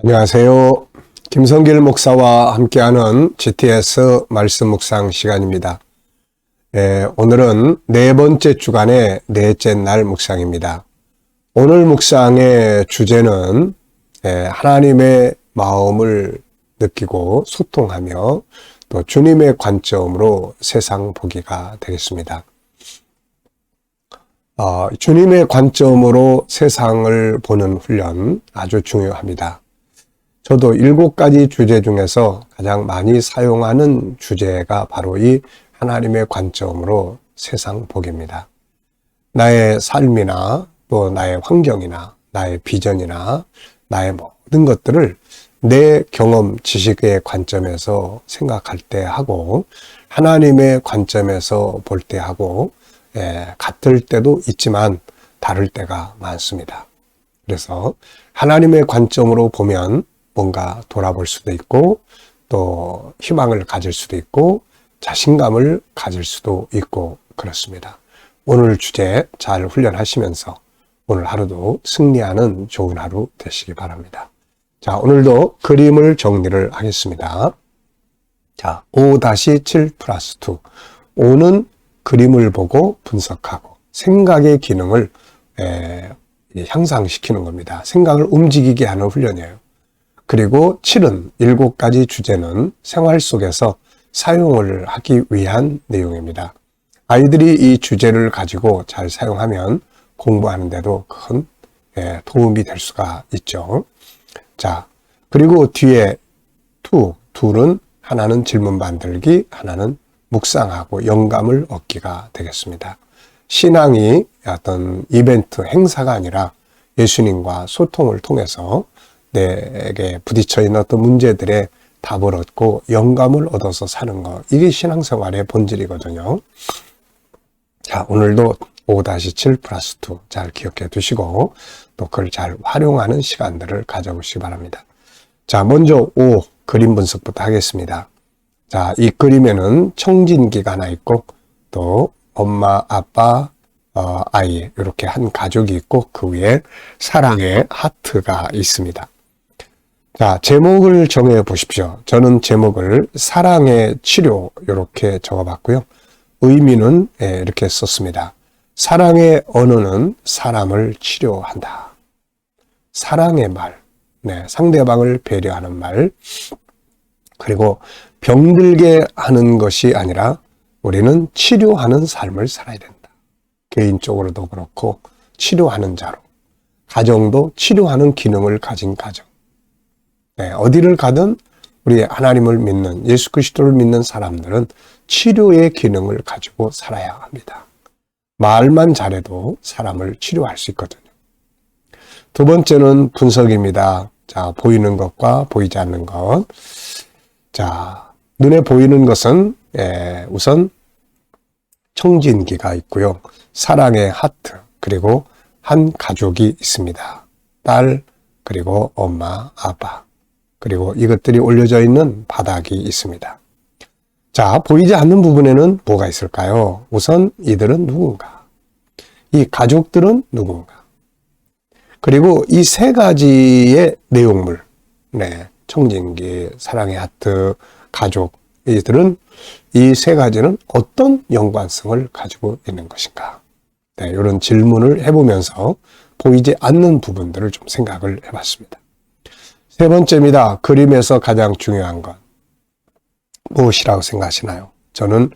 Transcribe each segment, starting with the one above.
안녕하세요. 김성길 목사와 함께하는 GTS 말씀 묵상 시간입니다. 오늘은 네 번째 주간의 넷째 날 묵상입니다. 오늘 묵상의 주제는 하나님의 마음을 느끼고 소통하며 또 주님의 관점으로 세상 보기가 되겠습니다. 주님의 관점으로 세상을 보는 훈련 아주 중요합니다. 저도 7가지 주제 중에서 가장 많이 사용하는 주제가 바로 이 하나님의 관점으로 세상 보기입니다. 나의 삶이나 또 나의 환경이나 나의 비전이나 나의 모든 것들을 내 경험, 지식의 관점에서 생각할 때 하고 하나님의 관점에서 볼 때 하고 같을 때도 있지만 다를 때가 많습니다. 그래서 하나님의 관점으로 보면 뭔가 돌아볼 수도 있고 또 희망을 가질 수도 있고 자신감을 가질 수도 있고 그렇습니다. 오늘 주제 잘 훈련하시면서 오늘 하루도 승리하는 좋은 하루 되시기 바랍니다. 자, 오늘도 그림을 정리를 하겠습니다. 자, 5-7+2. 5는 그림을 보고 분석하고 생각의 기능을 향상시키는 겁니다. 생각을 움직이게 하는 훈련이에요. 그리고 7은 7가지 주제는 생활 속에서 사용을 하기 위한 내용입니다. 아이들이 이 주제를 가지고 잘 사용하면 공부하는 데도 큰 도움이 될 수가 있죠. 자, 그리고 뒤에 2는 하나는 질문 만들기, 하나는 묵상하고 영감을 얻기가 되겠습니다. 신앙이 어떤 이벤트, 행사가 아니라 예수님과 소통을 통해서 내게 부딪혀 있는 어떤 문제들의 답을 얻고 영감을 얻어서 사는 것, 이게 신앙생활의 본질이거든요. 자, 오늘도 5-7+2 잘 기억해 두시고 또 그걸 잘 활용하는 시간들을 가져보시기 바랍니다. 자, 먼저 5 그림 분석부터 하겠습니다. 자, 이 그림에는 청진기가 하나 있고 또 엄마, 아빠, 아이 이렇게 한 가족이 있고 그 위에 사랑의 하트가 있습니다. 자, 제목을 정해 보십시오. 저는 제목을 사랑의 치료 이렇게 적어봤고요. 의미는 이렇게 썼습니다. 사랑의 언어는 사람을 치료한다. 사랑의 말, 상대방을 배려하는 말, 그리고 병들게 하는 것이 아니라 우리는 치료하는 삶을 살아야 된다. 개인적으로도 그렇고 치료하는 자로, 가정도 치료하는 기능을 가진 가정. 어디를 가든 우리 하나님을 믿는 예수 그리스도를 믿는 사람들은 치료의 기능을 가지고 살아야 합니다. 말만 잘해도 사람을 치료할 수 있거든요. 두 번째는 분석입니다. 자, 보이는 것과 보이지 않는 것. 자, 눈에 보이는 것은 우선 청진기가 있고요. 사랑의 하트, 그리고 한 가족이 있습니다. 딸, 그리고 엄마, 아빠. 그리고 이것들이 올려져 있는 바닥이 있습니다. 자, 보이지 않는 부분에는 뭐가 있을까요? 우선 이들은 누군가? 이 가족들은 누군가? 그리고 이 세 가지의 내용물, 청진기, 사랑의 하트, 가족, 이들은 이 세 가지는 어떤 연관성을 가지고 있는 것인가? 이런 질문을 해보면서 보이지 않는 부분들을 좀 생각을 해봤습니다. 세 번째입니다. 그림에서 가장 중요한 건 무엇이라고 생각하시나요? 저는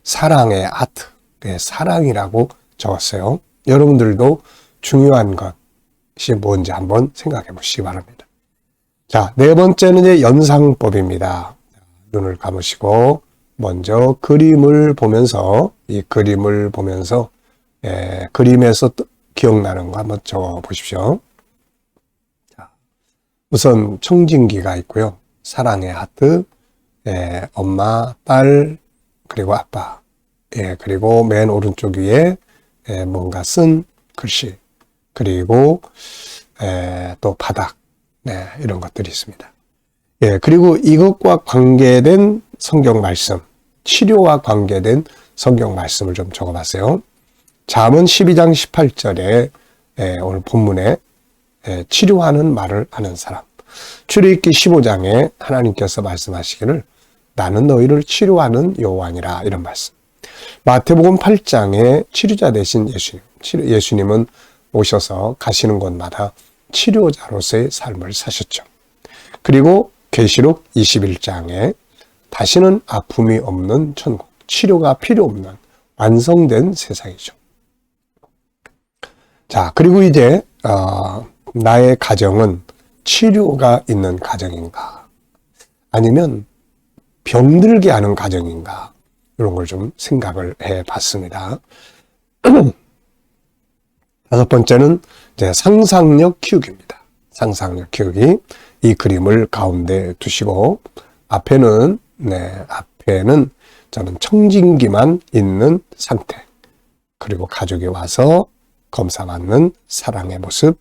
사랑의 하트, 사랑이라고 적었어요. 여러분들도 중요한 것이 뭔지 한번 생각해 보시기 바랍니다. 자, 네 번째는 이제 연상법입니다. 눈을 감으시고 먼저 그림을 보면서 이 그림을 보면서 그림에서 기억나는 거 한번 적어 보십시오. 우선 청진기가 있고요. 사랑의 하트, 엄마, 딸, 그리고 아빠. 그리고 맨 오른쪽 위에 뭔가 쓴 글씨. 그리고 또 바닥. 이런 것들이 있습니다. 그리고 이것과 관계된 성경 말씀, 치료와 관계된 성경 말씀을 좀 적어봤어요. 잠언 12장 18절에 오늘 본문에 치료하는 말을 하는 사람. 출애굽기 15장에 하나님께서 말씀하시기를 나는 너희를 치료하는 여호와니라 이런 말씀. 마태복음 8장에 치료자 되신 예수님은 오셔서 가시는 곳마다 치료자로서의 삶을 사셨죠. 그리고 계시록 21장에 다시는 아픔이 없는 천국, 치료가 필요 없는 완성된 세상이죠. 자, 그리고 이제 나의 가정은 치료가 있는 가정인가? 아니면 병들게 하는 가정인가? 이런 걸 좀 생각을 해 봤습니다. 다섯 번째는 이제 상상력 키우기입니다. 상상력 키우기. 이 그림을 가운데 두시고, 앞에는 저는 청진기만 있는 상태. 그리고 가족이 와서 검사받는 사랑의 모습.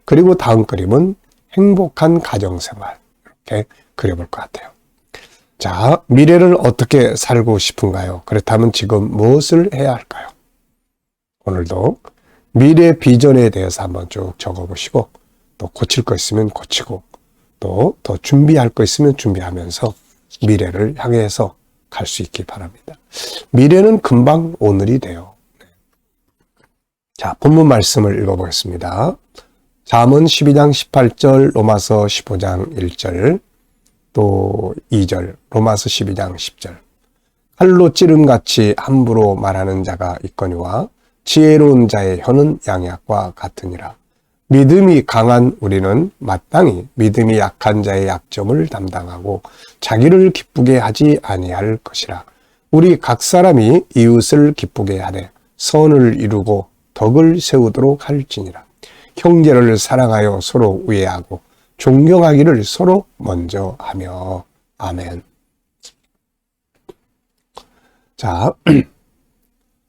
그리고 다음 그림은 행복한 가정생활. 이렇게 그려볼 것 같아요. 자, 미래를 어떻게 살고 싶은가요? 그렇다면 지금 무엇을 해야 할까요? 오늘도 미래 비전에 대해서 한번 쭉 적어보시고, 또 고칠 거 있으면 고치고, 또 더 준비할 거 있으면 준비하면서 미래를 향해서 갈 수 있기 바랍니다. 미래는 금방 오늘이 돼요. 자, 본문 말씀을 읽어보겠습니다. 잠언 12장 18절, 로마서 15장 1절, 또 2절, 로마서 12장 10절. 칼로 찌름같이 함부로 말하는 자가 있거니와 지혜로운 자의 혀는 양약과 같으니라. 믿음이 강한 우리는 마땅히 믿음이 약한 자의 약점을 담당하고 자기를 기쁘게 하지 아니할 것이라. 우리 각 사람이 이웃을 기쁘게 하되 선을 이루고 덕을 세우도록 할지니라. 형제를 사랑하여 서로 우애하고 존경하기를 서로 먼저 하며. 아멘. 자,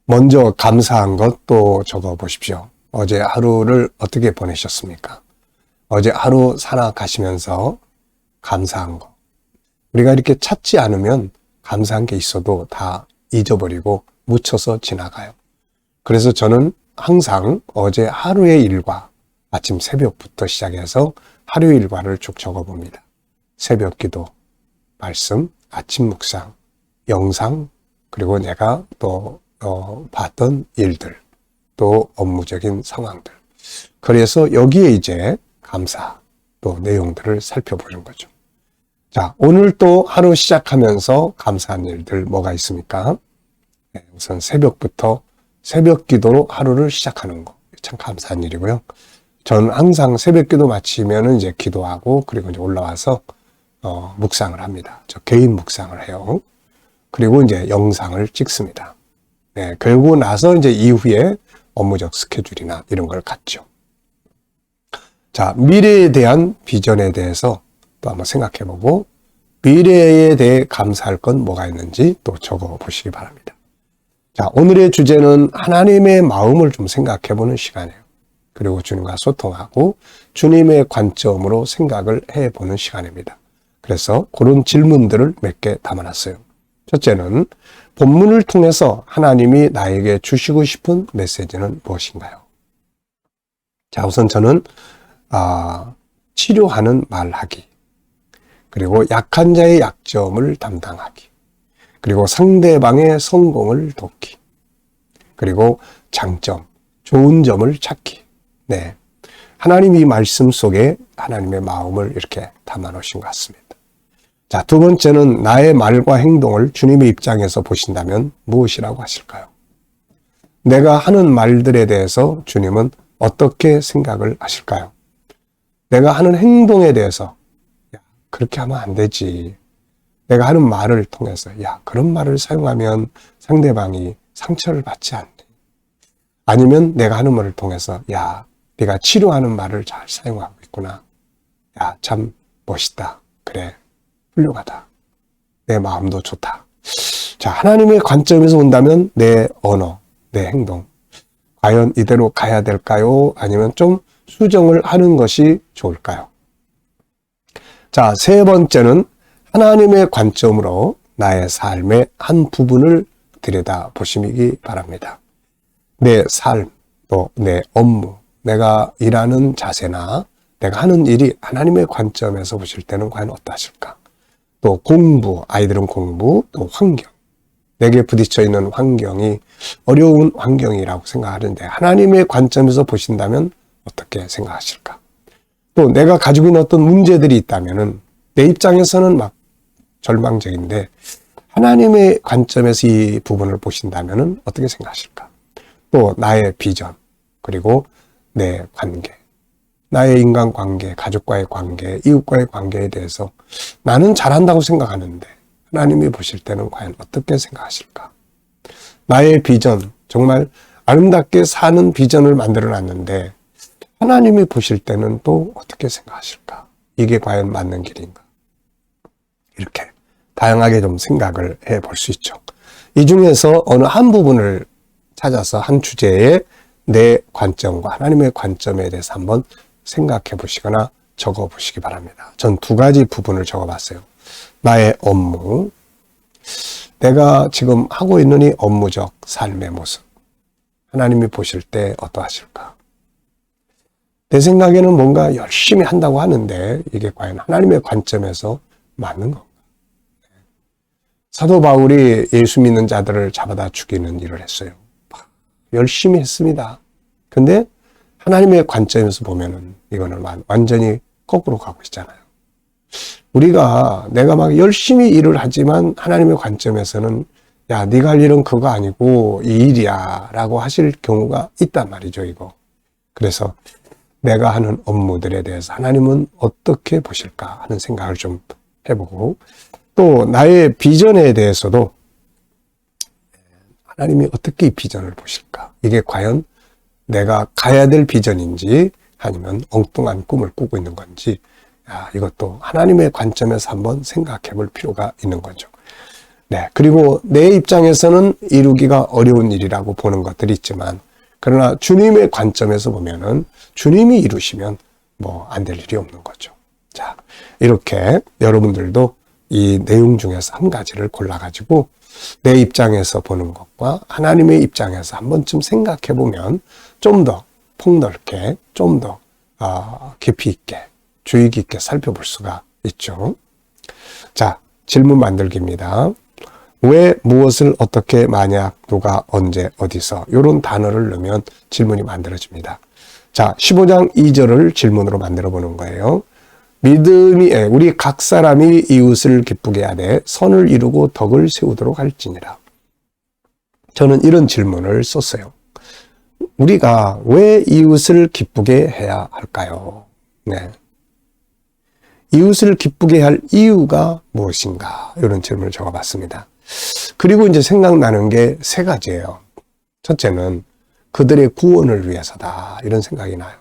먼저 감사한 것 또 적어 보십시오. 어제 하루를 어떻게 보내셨습니까? 어제 하루 살아가시면서 감사한 거. 우리가 이렇게 찾지 않으면 감사한 게 있어도 다 잊어버리고 묻혀서 지나가요. 그래서 저는 항상 어제 하루의 일과 아침 새벽부터 시작해서 하루 일과를 쭉 적어봅니다. 새벽 기도, 말씀, 아침 묵상, 영상, 그리고 내가 또 봤던 일들, 또 업무적인 상황들. 그래서 여기에 이제 감사, 또 내용들을 살펴보는 거죠. 자, 오늘 또 하루 시작하면서 감사한 일들 뭐가 있습니까? 네, 우선 새벽부터 새벽 기도로 하루를 시작하는 거. 참 감사한 일이고요. 저는 항상 새벽 기도 마치면은 이제 기도하고, 그리고 이제 올라와서, 묵상을 합니다. 저 개인 묵상을 해요. 그리고 이제 영상을 찍습니다. 네, 그러고 나서 이제 이후에 업무적 스케줄이나 이런 걸 갖죠. 자, 미래에 대한 비전에 대해서 또 한번 생각해보고, 미래에 대해 감사할 건 뭐가 있는지 또 적어보시기 바랍니다. 자, 오늘의 주제는 하나님의 마음을 좀 생각해보는 시간이에요. 그리고 주님과 소통하고 주님의 관점으로 생각을 해보는 시간입니다. 그래서 그런 질문들을 몇 개 담아놨어요. 첫째는 본문을 통해서 하나님이 나에게 주시고 싶은 메시지는 무엇인가요? 자, 우선 저는 치료하는 말하기, 그리고 약한 자의 약점을 담당하기, 그리고 상대방의 성공을 돕기, 그리고 장점, 좋은 점을 찾기. 네, 하나님이 말씀 속에 하나님의 마음을 이렇게 담아 놓으신 것 같습니다. 자, 두 번째는 나의 말과 행동을 주님의 입장에서 보신다면 무엇이라고 하실까요? 내가 하는 말들에 대해서 주님은 어떻게 생각을 하실까요? 내가 하는 행동에 대해서 야, 그렇게 하면 안 되지. 내가 하는 말을 통해서 야, 그런 말을 사용하면 상대방이 상처를 받지 않니? 아니면 내가 하는 말을 통해서 야, 네가 치료하는 말을 잘 사용하고 있구나. 야, 참 멋있다. 그래. 훌륭하다. 내 마음도 좋다. 자, 하나님의 관점에서 본다면 내 언어, 내 행동, 과연 이대로 가야 될까요? 아니면 좀 수정을 하는 것이 좋을까요? 자, 세 번째는 하나님의 관점으로 나의 삶의 한 부분을 들여다보시기 바랍니다. 내 삶, 또 내 업무, 내가 일하는 자세나 내가 하는 일이 하나님의 관점에서 보실 때는 과연 어떠하실까? 또 공부, 아이들은 공부, 또 환경. 내게 부딪혀 있는 환경이 어려운 환경이라고 생각하는데 하나님의 관점에서 보신다면 어떻게 생각하실까? 또 내가 가지고 있는 어떤 문제들이 있다면은 내 입장에서는 막 절망적인데 하나님의 관점에서 이 부분을 보신다면은 어떻게 생각하실까? 또 나의 비전, 그리고 내 관계, 나의 인간관계, 가족과의 관계, 이웃과의 관계에 대해서 나는 잘한다고 생각하는데 하나님이 보실 때는 과연 어떻게 생각하실까? 나의 비전, 정말 아름답게 사는 비전을 만들어 놨는데 하나님이 보실 때는 또 어떻게 생각하실까? 이게 과연 맞는 길인가? 이렇게 다양하게 좀 생각을 해볼 수 있죠. 이 중에서 어느 한 부분을 찾아서 한 주제에 내 관점과 하나님의 관점에 대해서 한번 생각해 보시거나 적어 보시기 바랍니다. 전 두 가지 부분을 적어 봤어요. 나의 업무, 내가 지금 하고 있는 이 업무적 삶의 모습, 하나님이 보실 때 어떠하실까? 내 생각에는 뭔가 열심히 한다고 하는데 이게 과연 하나님의 관점에서 맞는 건가? 사도 바울이 예수 믿는 자들을 잡아다 죽이는 일을 했어요. 열심히 했습니다. 근데 하나님의 관점에서 보면은 이거는 완전히 거꾸로 가고 있잖아요. 우리가 내가 막 열심히 일을 하지만 하나님의 관점에서는 야, 네가 할 일은 그거 아니고 이 일이야 라고 하실 경우가 있단 말이죠, 이거. 그래서 내가 하는 업무들에 대해서 하나님은 어떻게 보실까 하는 생각을 좀 해보고 또 나의 비전에 대해서도 하나님이 어떻게 이 비전을 보실까? 이게 과연 내가 가야 될 비전인지 아니면 엉뚱한 꿈을 꾸고 있는 건지 이것도 하나님의 관점에서 한번 생각해 볼 필요가 있는 거죠. 네, 그리고 내 입장에서는 이루기가 어려운 일이라고 보는 것들이 있지만 그러나 주님의 관점에서 보면은 주님이 이루시면 뭐 안 될 일이 없는 거죠. 자, 이렇게 여러분들도 이 내용 중에서 한 가지를 골라가지고 내 입장에서 보는 것과 하나님의 입장에서 한 번쯤 생각해 보면 좀 더 폭넓게, 좀 더 깊이 있게, 주의 깊게 살펴볼 수가 있죠. 자, 질문 만들기입니다. 왜, 무엇을, 어떻게, 만약, 누가, 언제, 어디서 이런 단어를 넣으면 질문이 만들어집니다. 자, 15장 2절을 질문으로 만들어 보는 거예요. 믿음이 우리 각 사람이 이웃을 기쁘게 하되 선을 이루고 덕을 세우도록 할지니라. 저는 이런 질문을 썼어요. 우리가 왜 이웃을 기쁘게 해야 할까요? 네. 이웃을 기쁘게 할 이유가 무엇인가? 이런 질문을 적어봤습니다. 그리고 이제 생각나는 게 세 가지예요. 첫째는 그들의 구원을 위해서다. 이런 생각이 나요.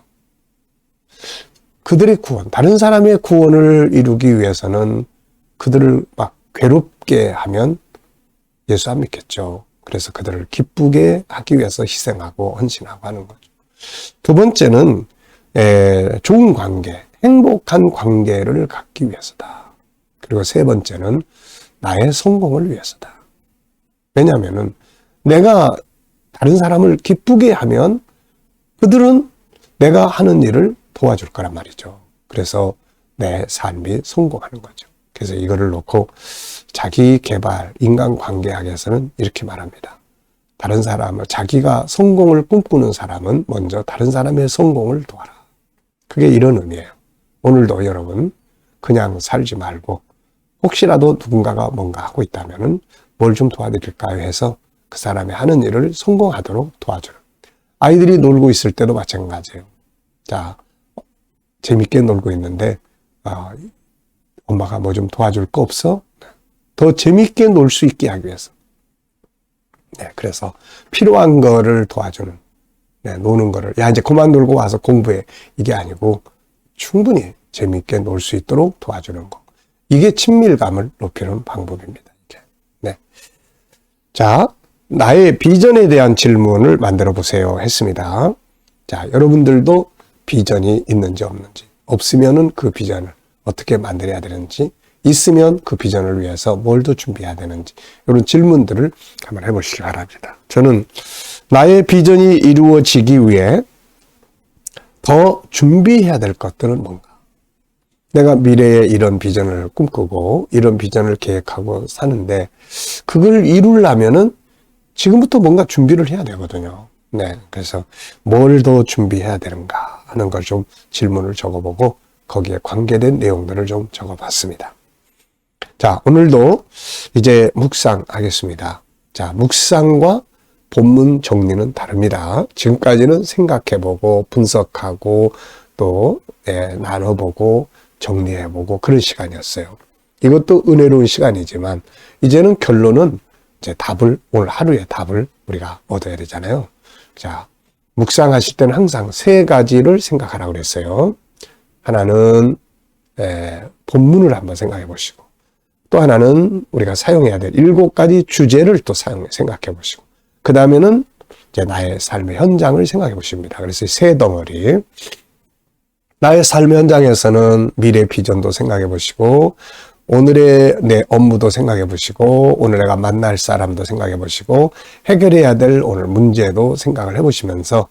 그들의 구원, 다른 사람의 구원을 이루기 위해서는 그들을 막 괴롭게 하면 예수 안 믿겠죠. 그래서 그들을 기쁘게 하기 위해서 희생하고 헌신하고 하는 거죠. 두 번째는 좋은 관계, 행복한 관계를 갖기 위해서다. 그리고 세 번째는 나의 성공을 위해서다. 왜냐하면은 내가 다른 사람을 기쁘게 하면 그들은 내가 하는 일을 도와줄 거란 말이죠. 그래서 내 삶이 성공하는 거죠. 그래서 이거를 놓고 자기 개발, 인간관계학에서는 이렇게 말합니다. 다른 사람을, 자기가 성공을 꿈꾸는 사람은 먼저 다른 사람의 성공을 도와라. 그게 이런 의미예요. 오늘도 여러분 그냥 살지 말고 혹시라도 누군가가 뭔가 하고 있다면은 뭘 좀 도와드릴까요 해서 그 사람이 하는 일을 성공하도록 도와주는. 아이들이 놀고 있을 때도 마찬가지예요. 자, 재밌게 놀고 있는데 엄마가 뭐 좀 도와줄 거 없어? 더 재밌게 놀 수 있게 하기 위해서. 네, 그래서 필요한 거를 도와주는, 네, 노는 거를 야 이제 그만 놀고 와서 공부해. 이게 아니고 충분히 재밌게 놀 수 있도록 도와주는 거. 이게 친밀감을 높이는 방법입니다. 이게. 네. 자, 나의 비전에 대한 질문을 만들어 보세요 했습니다. 자, 여러분들도 비전이 있는지 없는지, 없으면은 그 비전을 어떻게 만들어야 되는지, 있으면 그 비전을 위해서 뭘 더 준비해야 되는지, 이런 질문들을 한번 해보시기 바랍니다. 저는 나의 비전이 이루어지기 위해 더 준비해야 될 것들은 뭔가? 내가 미래에 이런 비전을 꿈꾸고 이런 비전을 계획하고 사는데 그걸 이루려면은 지금부터 뭔가 준비를 해야 되거든요. 네. 그래서 뭘 더 준비해야 되는가 하는 걸 좀 질문을 적어보고 거기에 관계된 내용들을 좀 적어봤습니다. 자, 오늘도 이제 묵상하겠습니다. 자, 묵상과 본문 정리는 다릅니다. 지금까지는 생각해보고 분석하고 또 나눠보고 정리해보고 그런 시간이었어요. 이것도 은혜로운 시간이지만 이제는 결론은 이제 답을 오늘 하루의 답을 우리가 얻어야 되잖아요. 자, 묵상하실 때는 항상 세 가지를 생각하라고 그랬어요. 하나는 본문을 한번 생각해 보시고 또 하나는 우리가 사용해야 될 7가지 주제를 또 생각해 보시고 그 다음에는 이제 나의 삶의 현장을 생각해 보십니다. 그래서 세 덩어리. 나의 삶의 현장에서는 미래 비전도 생각해 보시고 오늘의 내 업무도 생각해 보시고 오늘 내가 만날 사람도 생각해 보시고 해결해야 될 오늘 문제도 생각을 해 보시면서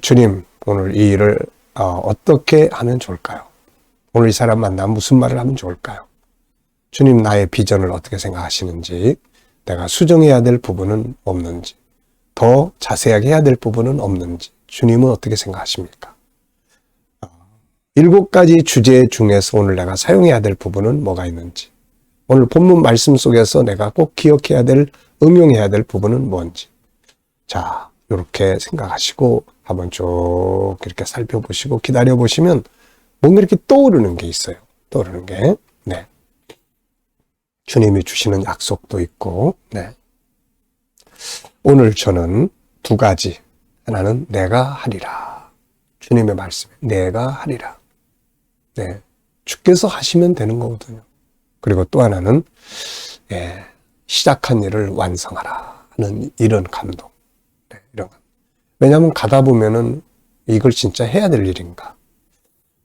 주님 오늘 이 일을 어떻게 하면 좋을까요? 오늘 이 사람 만나면 무슨 말을 하면 좋을까요? 주님 나의 비전을 어떻게 생각하시는지 내가 수정해야 될 부분은 없는지 더 자세하게 해야 될 부분은 없는지 주님은 어떻게 생각하십니까? 7가지 주제 중에서 오늘 내가 사용해야 될 부분은 뭐가 있는지 오늘 본문 말씀 속에서 내가 꼭 기억해야 될 응용해야 될 부분은 뭔지 자 이렇게 생각하시고 한번 쭉 이렇게 살펴보시고 기다려보시면 뭔가 이렇게 떠오르는 게 있어요. 떠오르는 게 네. 주님이 주시는 약속도 있고 네. 오늘 저는 2가지 하나는 내가 하리라 주님의 말씀에 내가 하리라 네. 주께서 하시면 되는 거거든요. 그리고 또 하나는 시작한 일을 완성하라 하는 이런 감동 네, 이런 감동. 왜냐하면 가다 보면은 이걸 진짜 해야 될 일인가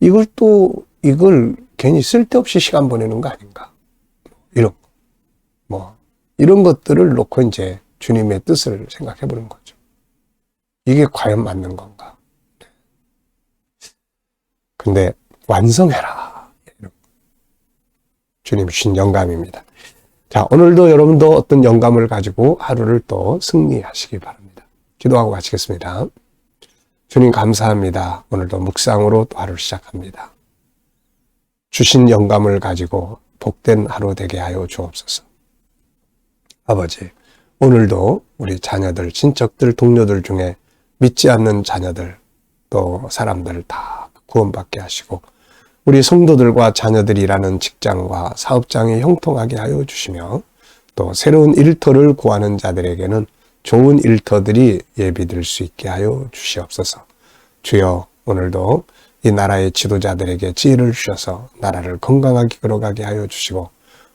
이걸 괜히 쓸데없이 시간 보내는 거 아닌가 이런 것들을 놓고 이제 주님의 뜻을 생각해 보는 거죠. 이게 과연 맞는 건가? 근데 완성해라. 주님 주신 영감입니다. 자, 오늘도 여러분도 어떤 영감을 가지고 하루를 또 승리하시기 바랍니다. 기도하고 마치겠습니다. 주님 감사합니다. 오늘도 묵상으로 또 하루를 시작합니다. 주신 영감을 가지고 복된 하루 되게 하여 주옵소서. 아버지, 오늘도 우리 자녀들, 친척들, 동료들 중에 믿지 않는 자녀들, 또 사람들 다 구원받게 하시고 우리 성도들과 자녀들이 일하는 직장과 사업장이 형통하게 하여 주시며 또 새로운 일터를 구하는 자들에게는 좋은 일터들이 예비될 수 있게 하여 주시옵소서. 주여 오늘도 이 나라의 지도자들에게 지혜를 주셔서 나라를 건강하게 걸어가게 하여 주시고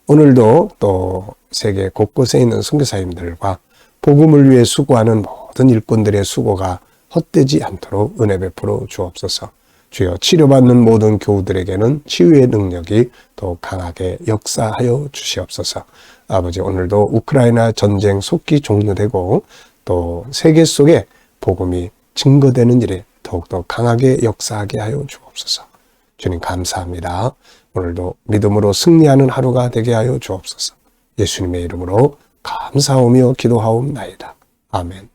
오늘도 또 세계 곳곳에 있는 선교사님들과 복음을 위해 수고하는 모든 일꾼들의 수고가 헛되지 않도록 은혜 베풀어 주옵소서. 주여 치료받는 모든 교우들에게는 치유의 능력이 더 강하게 역사하여 주시옵소서. 아버지 오늘도 우크라이나 전쟁 속기 종료되고 또 세계 속에 복음이 증거되는 일에 더욱더 강하게 역사하게 하여 주옵소서. 주님 감사합니다. 오늘도 믿음으로 승리하는 하루가 되게 하여 주옵소서. 예수님의 이름으로 감사하며 기도하옵나이다. 아멘.